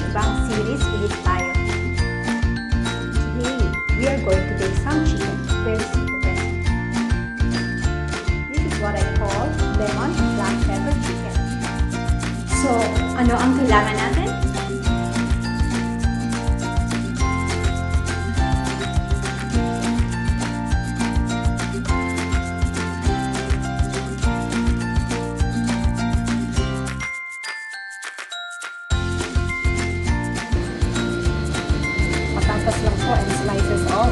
mukbang series ulit tayo. Today, we are going to bake some chicken. Very simple recipe. This is what I call lemon black pepper chicken. So, ano ang kailangan natin? Patatas lang po and slices of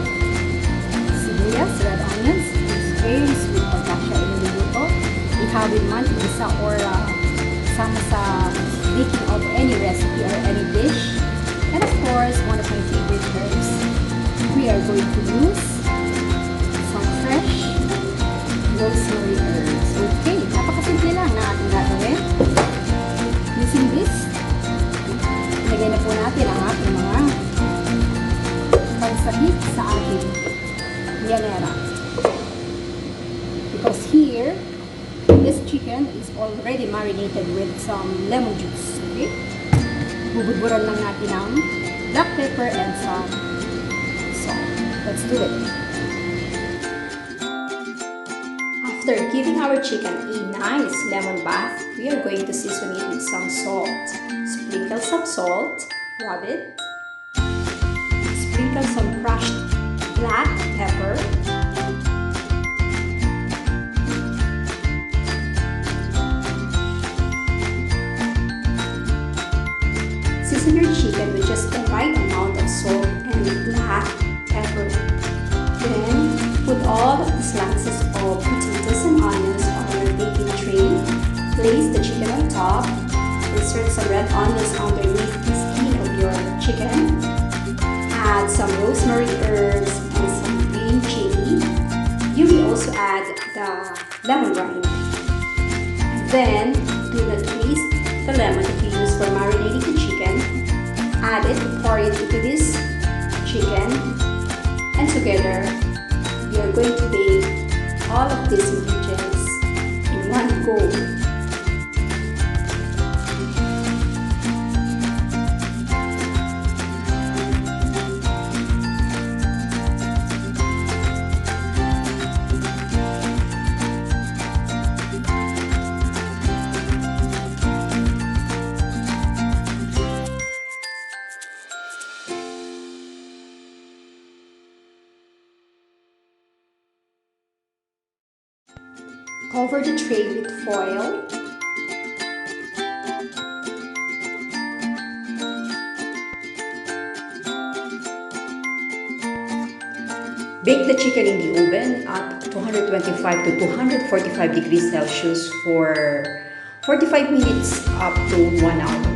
sibuyas, red onions. It's very sweet pagka siya iluluto. Ihawin man, isa or sama sa baking of any recipe or any dish. And of course, one of my favorite herbs. We are going to use some fresh rosemary herbs. Okay, napakasimple lang na ating gagawin. Using this, ilagay na po natin ang ating mga pansahit sa ating yanera. Because here, this chicken is already marinated with some lemon juice. Okay? Bubudburan lang natin ang black pepper and some salt. Let's do it. After giving our chicken a nice lemon bath, we are going to season it with some salt. Sprinkle some salt, rub it. Sprinkle some crushed black pepper. Season your chicken with just the right amount of salt and black pepper. Then, put all of the slices of potatoes and onions on your baking tray. Place the chicken on top. Insert some red onions underneath the skin of your chicken. Add some rosemary herbs and some green chili. You will also add the lemon rind. Then, do not twist the lemon that you use for marinating the chicken. Add it, pour it into this chicken, and together, you are going to bake all of these ingredients in one go. Cover the tray with foil. Bake the chicken in the oven at 225 to 245 degrees Celsius for 45 minutes up to 1 hour.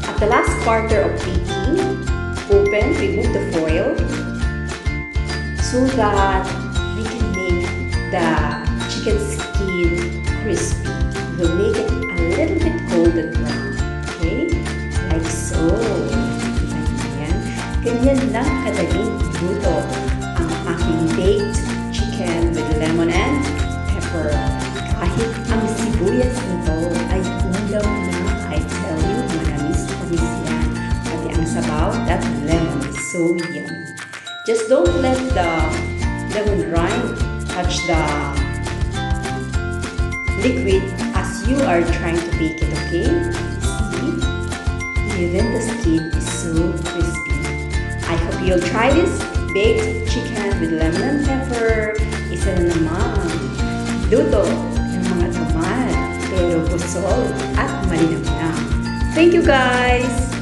At the last quarter of baking, remove the foil so that we can make the chicken skin crispy. We'll make it a little bit golden brown. Okay? Like so. Ganyan. Ganyan lang kadaling luto ang aking baked chicken with lemon and pepper. Kahit ang sibuyas nito ay ulam na, I tell you, manamis-tamis yan. Pati ang sabaw, that lemon is so yummy. Just don't let the lemon rind touch the liquid as you are trying to bake it, okay? See? Even the skin is so crispy. I hope you'll try this baked chicken with lemon and pepper. Isa na naman, luto ng mga tamad, pero busog at malinamnam. Thank you guys!